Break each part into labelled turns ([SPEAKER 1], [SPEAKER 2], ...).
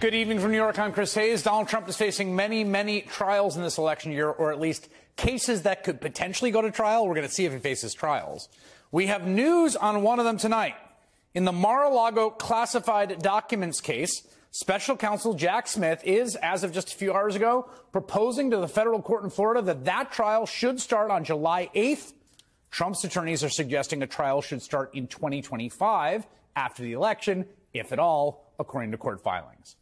[SPEAKER 1] Good evening from New York. I'm Chris Hayes. Donald Trump is facing many trials in this election year, or at least cases that could potentially go to trial. We're going to see if he faces trials. We have news on one of them tonight. In the Mar-a-Lago classified documents case, special counsel Jack Smith is, as of just a few hours ago, proposing to the federal court in Florida that trial should start on July 8th. Trump's attorneys are suggesting a trial should start in 2025 after the election, if at all, according to court filings.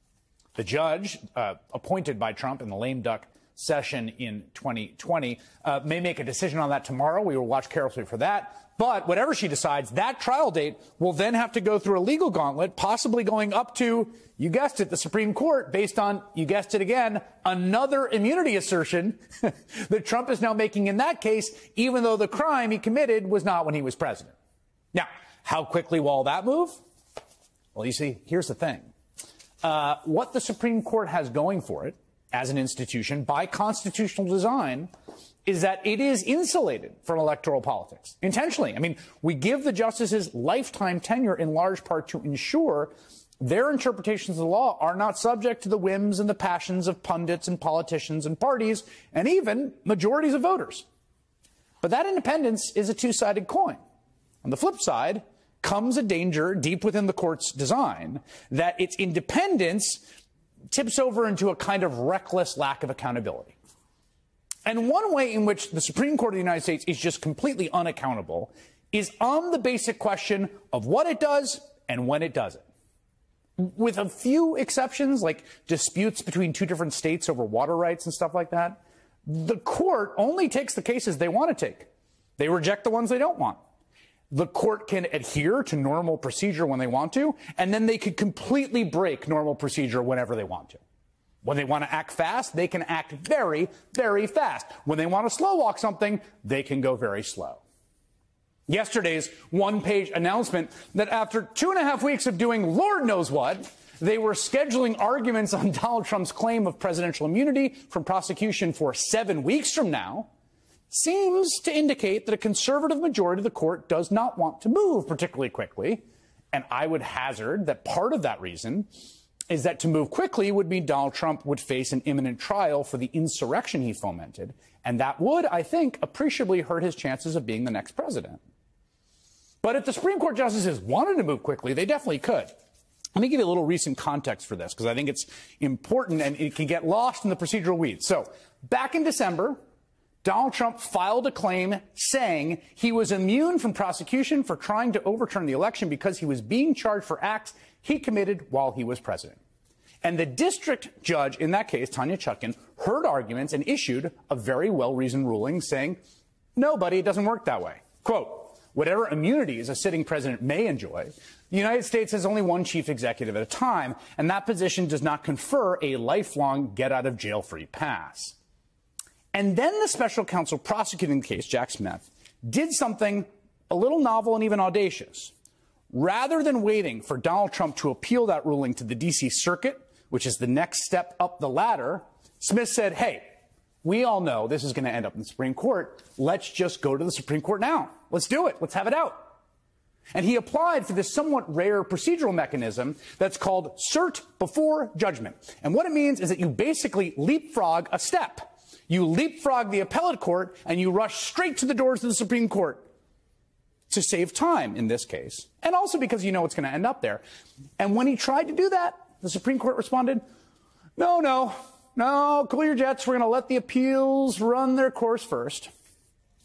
[SPEAKER 1] The judge appointed by Trump in the lame duck session in 2020 may make a decision on that tomorrow. We will watch carefully for that. But whatever she decides, that trial date will then have to go through a legal gauntlet, possibly going up to, you guessed it, the Supreme Court, based on, you guessed it again, another immunity assertion that Trump is now making in that case, even though the crime he committed was not when he was president. Now, how quickly will all that move? Well, you see, here's the thing. What the Supreme Court has going for it as an institution by constitutional design is that it is insulated from electoral politics intentionally. I mean, we give the justices lifetime tenure in large part to ensure their interpretations of the law are not subject to the whims and the passions of pundits and politicians and parties and even majorities of voters. But that independence is a two-sided coin. On the flip side comes a danger deep within the court's design that its independence tips over into a kind of reckless lack of accountability. And one way in which the Supreme Court of the United States is just completely unaccountable is on the basic question of what it does and when it does it. With a few exceptions, like disputes between two different states over water rights and stuff like that, the court only takes the cases they want to take. They reject the ones they don't want. The court can adhere to normal procedure when they want to, and then they could completely break normal procedure whenever they want to. When they want to act fast, they can act very fast. When they want to slow walk something, they can go very slow. Yesterday's one-page announcement that after 2.5 weeks of doing Lord knows what, they were scheduling arguments on Donald Trump's claim of presidential immunity from prosecution for 7 weeks from now, seems to indicate that a conservative majority of the court does not want to move particularly quickly. And I would hazard that part of that reason is that to move quickly would mean Donald Trump would face an imminent trial for the insurrection he fomented. And that would, I think, appreciably hurt his chances of being the next president. But if the Supreme Court justices wanted to move quickly, they definitely could. Let me give you a little recent context for this, because I think it's important and it can get lost in the procedural weeds. So back in December, Donald Trump filed a claim saying he was immune from prosecution for trying to overturn the election because he was being charged for acts he committed while he was president. And the district judge in that case, Tanya Chutkan, heard arguments and issued a very well-reasoned ruling saying, no, buddy, it doesn't work that way. Quote, whatever immunities a sitting president may enjoy, the United States has only one chief executive at a time, and that position does not confer a lifelong get-out-of-jail-free pass. And then the special counsel prosecuting the case, Jack Smith, did something a little novel and even audacious. Rather than waiting for Donald Trump to appeal that ruling to the D.C. Circuit, which is the next step up the ladder, Smith said, hey, we all know this is going to end up in the Supreme Court. Let's just go to the Supreme Court now. Let's do it. Let's have it out. And he applied for this somewhat rare procedural mechanism that's called cert before judgment. And what it means is that you basically leapfrog a step. You leapfrog the appellate court and you rush straight to the doors of the Supreme Court to save time in this case, and also because you know it's going to end up there. And when he tried to do that, the Supreme Court responded, no, cool your jets. We're going to let the appeals run their course first.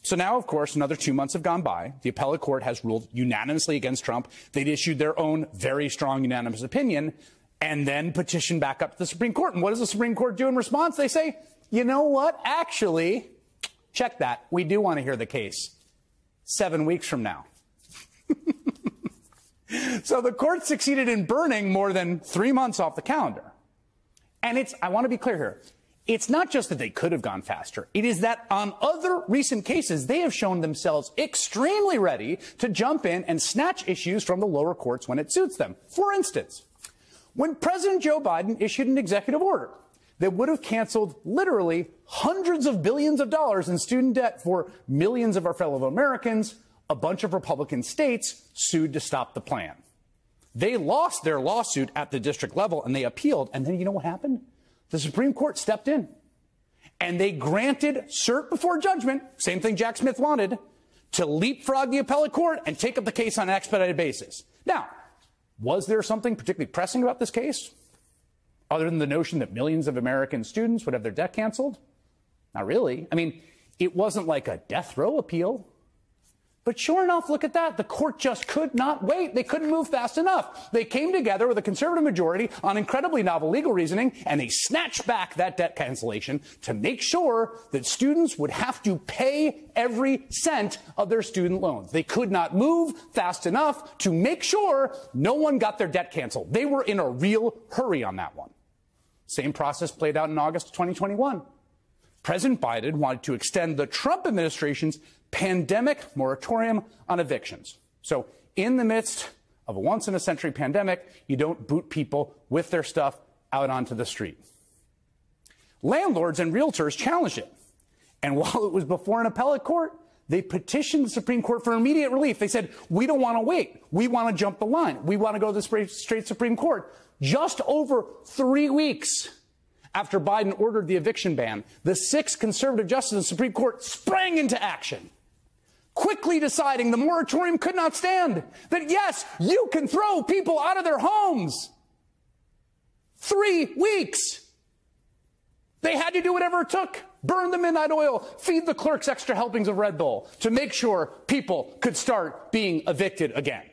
[SPEAKER 1] So now, of course, another 2 months have gone by. The appellate court has ruled unanimously against Trump. They'd issued their own very strong unanimous opinion and then petitioned back up to the Supreme Court. And what does the Supreme Court do in response? They say, you know what? Actually, check that. We do want to hear the case 7 weeks from now. So the court succeeded in burning more than 3 months off the calendar. And I want to be clear here. It's not just that they could have gone faster. It is that on other recent cases, they have shown themselves extremely ready to jump in and snatch issues from the lower courts when it suits them. For instance, when President Joe Biden issued an executive order that would have canceled literally hundreds of billions of dollars in student debt for millions of our fellow Americans, a bunch of Republican states sued to stop the plan. They lost their lawsuit at the district level and they appealed. And then you know what happened? The Supreme Court stepped in and they granted cert before judgment, same thing Jack Smith wanted, to leapfrog the appellate court and take up the case on an expedited basis. Now, was there something particularly pressing about this case, other than the notion that millions of American students would have their debt canceled? Not really. I mean, it wasn't like a death row appeal. But sure enough, look at that. The court just could not wait. They couldn't move fast enough. They came together with a conservative majority on incredibly novel legal reasoning, and they snatched back that debt cancellation to make sure that students would have to pay every cent of their student loans. They could not move fast enough to make sure no one got their debt canceled. They were in a real hurry on that one. Same process played out in August of 2021. President Biden wanted to extend the Trump administration's pandemic moratorium on evictions. So in the midst of a once-in-a-century pandemic, you don't boot people with their stuff out onto the street. Landlords and realtors challenged it. And while it was before an appellate court, they petitioned the Supreme Court for immediate relief. They said, we don't want to wait. We want to jump the line. We want to go to the straight Supreme Court. Just over 3 weeks after Biden ordered the eviction ban, the 6 conservative justices of the Supreme Court sprang into action, quickly deciding the moratorium could not stand, that yes, you can throw people out of their homes. 3 weeks. They had to do whatever it took. Burn the midnight oil, feed the clerks extra helpings of Red Bull to make sure people could start being evicted again.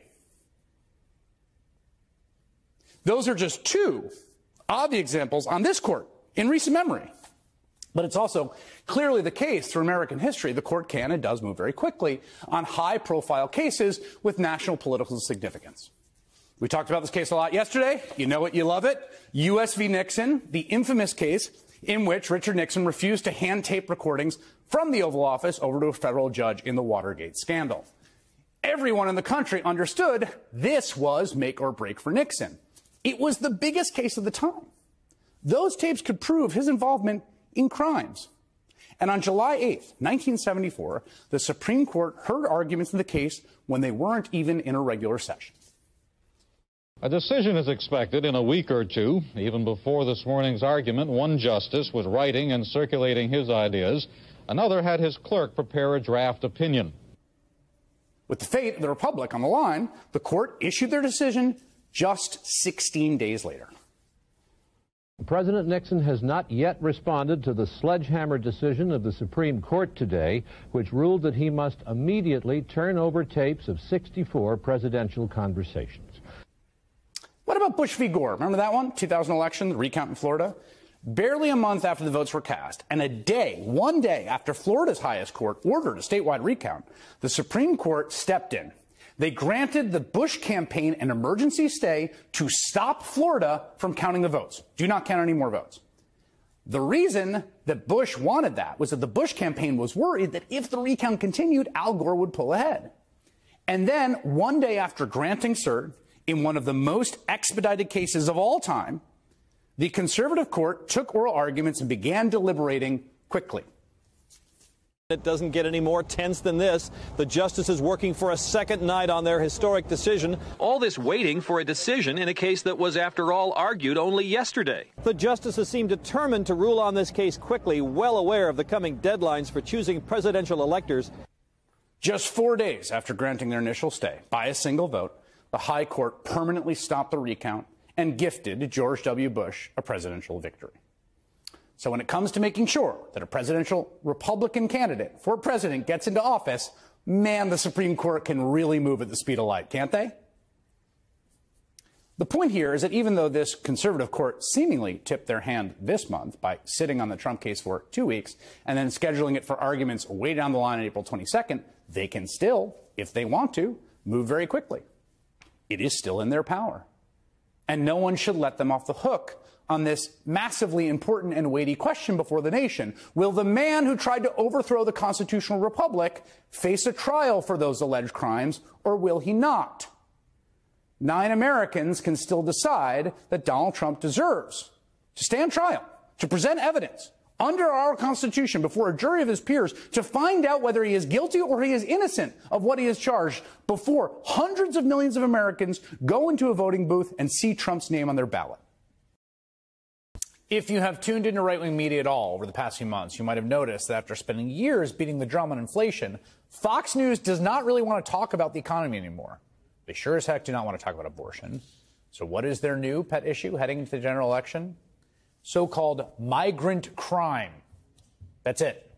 [SPEAKER 1] Those are just 2 of the examples on this court in recent memory. But it's also clearly the case through American history. The court can and does move very quickly on high-profile cases with national political significance. We talked about this case a lot yesterday. You know it, you love it. U.S. v. Nixon, the infamous case in which Richard Nixon refused to hand tape recordings from the Oval Office over to a federal judge in the Watergate scandal. Everyone in the country understood this was make or break for Nixon. It was the biggest case of the time. Those tapes could prove his involvement in crimes. And on July 8th, 1974, the Supreme Court heard arguments in the case when they weren't even in a regular session.
[SPEAKER 2] A decision is expected in a week or two. Even before this morning's argument, one justice was writing and circulating his ideas. Another had his clerk prepare a draft opinion.
[SPEAKER 1] With the fate of the Republic on the line, the court issued their decision just 16 days later.
[SPEAKER 3] President Nixon has not yet responded to the sledgehammer decision of the Supreme Court today, which ruled that he must immediately turn over tapes of 64 presidential conversations.
[SPEAKER 1] What about Bush v. Gore? Remember that one? 2000 election, the recount in Florida? Barely a month after the votes were cast, and one day after Florida's highest court ordered a statewide recount, the Supreme Court stepped in. They granted the Bush campaign an emergency stay to stop Florida from counting the votes. Do not count any more votes. The reason that Bush wanted that was that the Bush campaign was worried that if the recount continued, Al Gore would pull ahead. And then one day after granting cert in one of the most expedited cases of all time, the conservative court took oral arguments and began deliberating quickly.
[SPEAKER 4] It doesn't get any more tense than this. The justices working for a second night on their historic decision.
[SPEAKER 5] All this waiting for a decision in a case that was, after all, argued only yesterday.
[SPEAKER 4] The justices seem determined to rule on this case quickly, well aware of the coming deadlines for choosing presidential electors.
[SPEAKER 1] Just 4 days after granting their initial stay, by a single vote, the High Court permanently stopped the recount and gifted George W. Bush a presidential victory. So when it comes to making sure that a presidential Republican candidate for president gets into office, man, the Supreme Court can really move at the speed of light, can't they? The point here is that even though this conservative court seemingly tipped their hand this month by sitting on the Trump case for 2 weeks and then scheduling it for arguments way down the line on April 22nd, they can still, if they want to, move very quickly. It is still in their power. And no one should let them off the hook on this massively important and weighty question before the nation. Will the man who tried to overthrow the constitutional republic face a trial for those alleged crimes, or will he not? 9 Americans can still decide that Donald Trump deserves to stand trial, to present evidence under our Constitution before a jury of his peers to find out whether he is guilty or he is innocent of what he is charged before hundreds of millions of Americans go into a voting booth and see Trump's name on their ballot. If you have tuned into right-wing media at all over the past few months, you might have noticed that after spending years beating the drum on inflation, Fox News does not really want to talk about the economy anymore. They sure as heck do not want to talk about abortion. So what is their new pet issue heading into the general election? So-called migrant crime. That's it.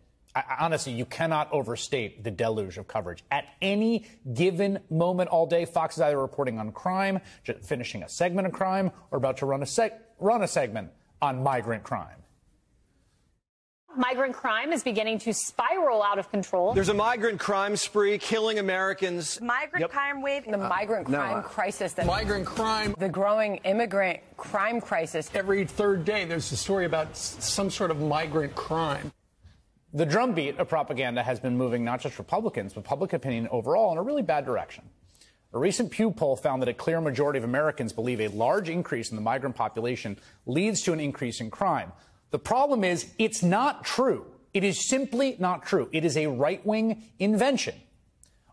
[SPEAKER 1] Honestly, you cannot overstate the deluge of coverage. At any given moment all day, Fox is either reporting on crime, just finishing a segment of crime, or about to run a segment on migrant crime.
[SPEAKER 6] Migrant crime is beginning to spiral out of control.
[SPEAKER 4] There's a migrant crime spree killing Americans.
[SPEAKER 7] Migrant crime wave.
[SPEAKER 8] The migrant crime crisis.
[SPEAKER 9] Migrant crime.
[SPEAKER 8] The growing immigrant crime crisis.
[SPEAKER 9] Every third day there's a story about some sort of migrant crime.
[SPEAKER 1] The drumbeat of propaganda has been moving not just Republicans, but public opinion overall in a really bad direction. A recent Pew poll found that a clear majority of Americans believe a large increase in the migrant population leads to an increase in crime. The problem is, it's not true. It is simply not true. It is a right-wing invention.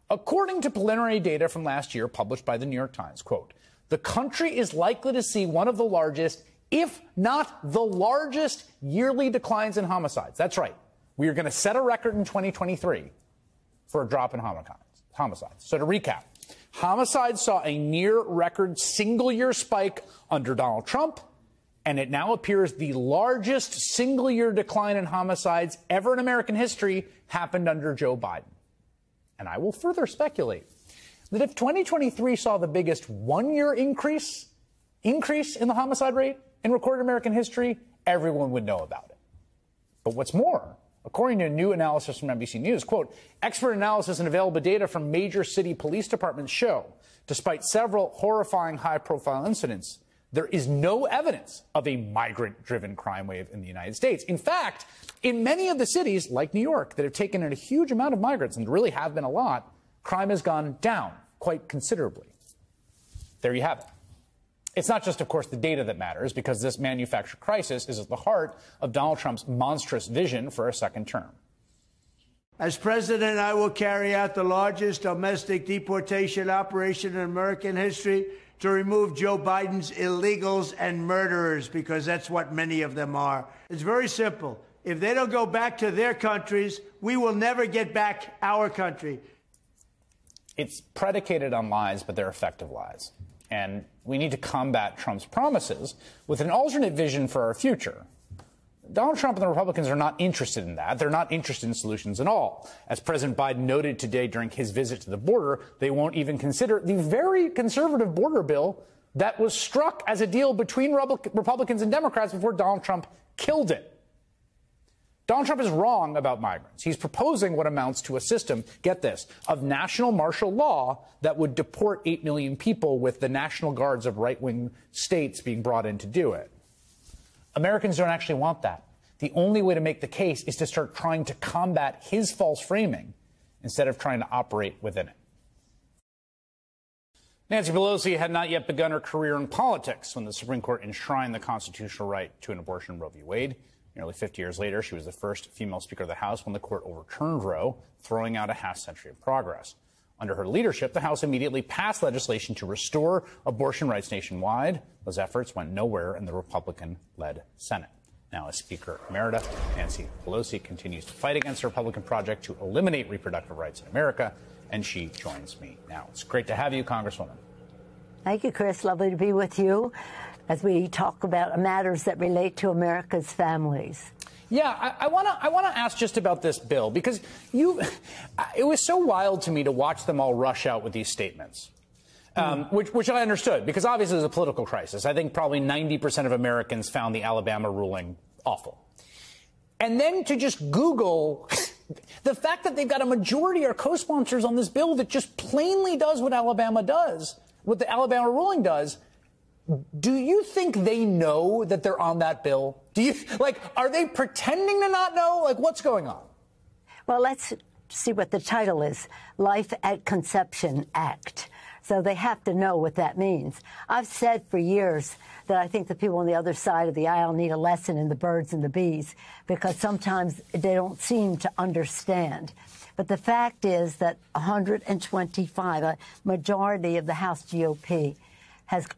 [SPEAKER 1] According to preliminary data from last year published by the New York Times, quote, the country is likely to see one of the largest, if not the largest, yearly declines in homicides. That's right. We are going to set a record in 2023 for a drop in homicides. So to recap, homicides saw a near-record single-year spike under Donald Trump, and it now appears the largest single-year decline in homicides ever in American history happened under Joe Biden. And I will further speculate that if 2023 saw the biggest one-year increase in the homicide rate in recorded American history, everyone would know about it. But what's more, according to a new analysis from NBC News, quote, expert analysis and available data from major city police departments show, despite several horrifying high-profile incidents, there is no evidence of a migrant-driven crime wave in the United States. In fact, in many of the cities, like New York, that have taken in a huge amount of migrants, and really have been a lot, crime has gone down quite considerably. There you have it. It's not just, of course, the data that matters, because this manufactured crisis is at the heart of Donald Trump's monstrous vision for a second term.
[SPEAKER 10] As president, I will carry out the largest domestic deportation operation in American history to remove Joe Biden's illegals and murderers, because that's what many of them are. It's very simple. If they don't go back to their countries, we will never get back our country.
[SPEAKER 1] It's predicated on lies, but they're effective lies. And we need to combat Trump's promises with an alternate vision for our future. Donald Trump and the Republicans are not interested in that. They're not interested in solutions at all. As President Biden noted today during his visit to the border, they won't even consider the very conservative border bill that was struck as a deal between Republicans and Democrats before Donald Trump killed it. Donald Trump is wrong about migrants. He's proposing what amounts to a system, get this, of national martial law that would deport 8 million people, with the National Guards of right-wing states being brought in to do it. Americans don't actually want that. The only way to make the case is to start trying to combat his false framing instead of trying to operate within it. Nancy Pelosi had not yet begun her career in politics when the Supreme Court enshrined the constitutional right to an abortion in Roe v. Wade. Nearly 50 years later, she was the first female Speaker of the House when the court overturned Roe, throwing out a half-century of progress. Under her leadership, the House immediately passed legislation to restore abortion rights nationwide. Those efforts went nowhere in the Republican-led Senate. Now, as Speaker Emerita, Nancy Pelosi continues to fight against the Republican project to eliminate reproductive rights in America, and she joins me now. It's great to have you, Congresswoman.
[SPEAKER 11] Thank you, Chris. Lovely to be with you as we talk about matters that relate to America's families.
[SPEAKER 1] Yeah, I want to ask just about this bill, because it was so wild to me to watch them all rush out with these statements, which I understood, because obviously there's a political crisis. I think probably 90% of Americans found the Alabama ruling awful. And then to just Google the fact that they've got a majority or co-sponsors on this bill that just plainly does what Alabama does, what the Alabama ruling does. Do you think they know that they're on that bill? Are they pretending to not know? What's going on?
[SPEAKER 11] Well, let's see what the title is. Life at Conception Act. So they have to know what that means. I've said for years that I think the people on the other side of the aisle need a lesson in the birds and the bees, because sometimes they don't seem to understand. But the fact is that 125, a majority of the House GOP,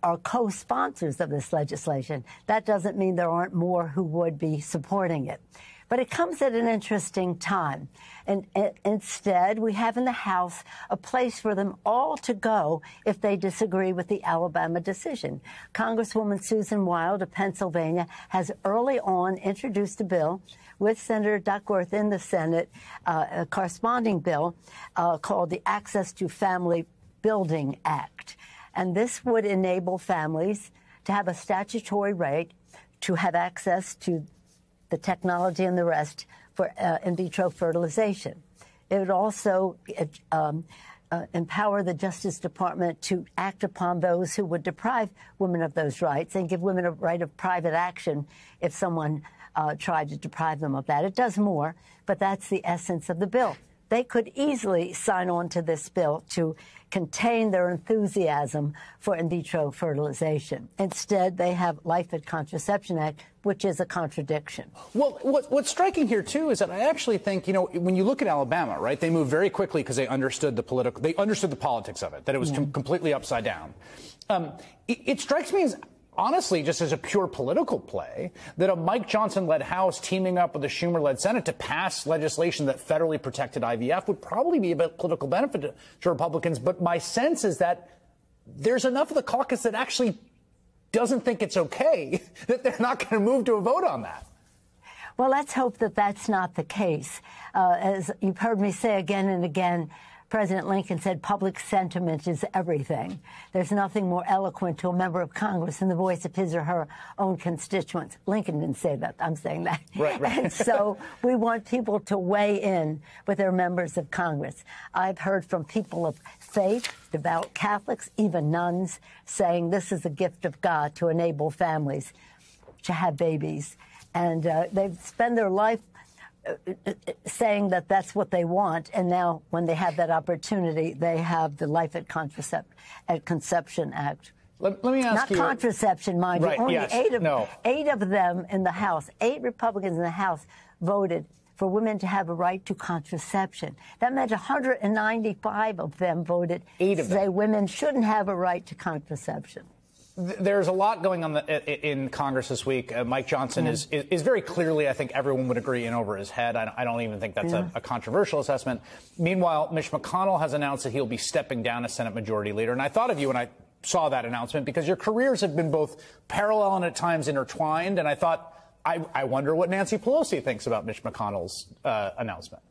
[SPEAKER 11] are co-sponsors of this legislation. That doesn't mean there aren't more who would be supporting it. But it comes at an interesting time. And instead, we have in the House a place for them all to go if they disagree with the Alabama decision. Congresswoman Susan Wild of Pennsylvania has early on introduced a bill with Senator Duckworth in the Senate, a corresponding bill called the Access to Family Building Act. And this would enable families to have a statutory right to have access to the technology and the rest for in vitro fertilization. It would also empower the Justice Department to act upon those who would deprive women of those rights and give women a right of private action if someone tried to deprive them of that. It does more, but that's the essence of the bill. They could easily sign on to this bill to contain their enthusiasm for in vitro fertilization. Instead, they have Life and Contraception Act, which is a contradiction.
[SPEAKER 1] Well, what's striking here, too, is that I actually think, you know, when you look at Alabama, right, they moved very quickly because they understood the politics of it, that it was completely upside down. It strikes me as, honestly, just as a pure political play, that a Mike Johnson-led House teaming up with a Schumer-led Senate to pass legislation that federally protected IVF would probably be a political benefit to Republicans. But my sense is that there's enough of the caucus that actually doesn't think it's okay that they're not going to move to a vote on that.
[SPEAKER 11] Well, let's hope that that's not the case. As you've heard me say again and again, President Lincoln said public sentiment is everything. There's nothing more eloquent to a member of Congress than the voice of his or her own constituents. Lincoln didn't say that. I'm saying that.
[SPEAKER 1] Right.
[SPEAKER 11] And so we want people to weigh in with their members of Congress. I've heard from people of faith, devout Catholics, even nuns, saying this is a gift of God to enable families to have babies. And they've spent their life saying that that's what they want, and now when they have that opportunity, they have the Life at Conception Act.
[SPEAKER 1] Let me ask you.
[SPEAKER 11] Not contraception, mind you. Only
[SPEAKER 1] yes,
[SPEAKER 11] eight of them in the House, 8 Republicans in the House voted for women to have a right to contraception. That meant 195 of them voted to say women shouldn't have a right to contraception.
[SPEAKER 1] There's a lot going on in Congress this week. Mike Johnson is very clearly, I think everyone would agree, in over his head. I don't even think that's a controversial assessment. Meanwhile, Mitch McConnell has announced that he'll be stepping down as Senate Majority Leader. And I thought of you when I saw that announcement, because your careers have been both parallel and at times intertwined. And I thought, I wonder what Nancy Pelosi thinks about Mitch McConnell's announcement.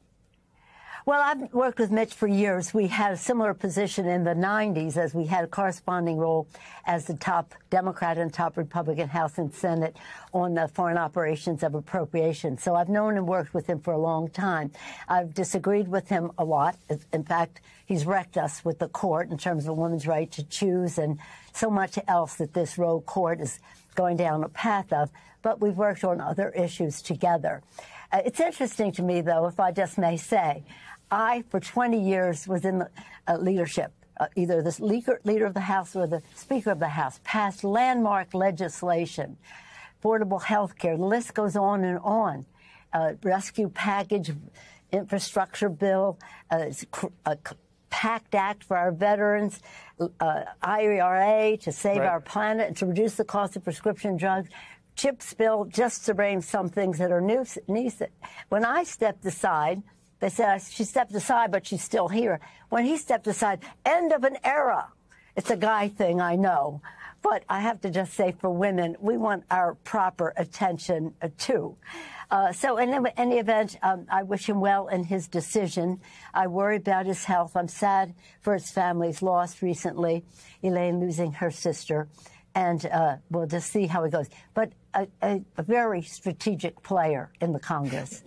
[SPEAKER 11] Well, I've worked with Mitch for years. We had a similar position in the 90s, as we had a corresponding role as the top Democrat and top Republican House and Senate on the foreign operations of appropriations. So I've known and worked with him for a long time. I've disagreed with him a lot. In fact, he's wrecked us with the court in terms of a woman's right to choose and so much else that this Roe court is going down a path of. But we've worked on other issues together. It's interesting to me, though, if I just may say, I, for 20 years, was in the leadership, either the leader of the House or the Speaker of the House, passed landmark legislation, affordable health care. The list goes on and on. Rescue package, infrastructure bill, a PACT Act for our veterans, IRA to save our planet and to reduce the cost of prescription drugs. CHIPS bill, just to name some things that are new. When I stepped aside, they said she stepped aside, but she's still here. When he stepped aside, end of an era. It's a guy thing, I know. But I have to just say, for women, we want our proper attention, too. So in any event, I wish him well in his decision. I worry about his health. I'm sad for his family's loss recently, Elaine losing her sister. And we'll just see how it goes. But a very strategic player in the Congress.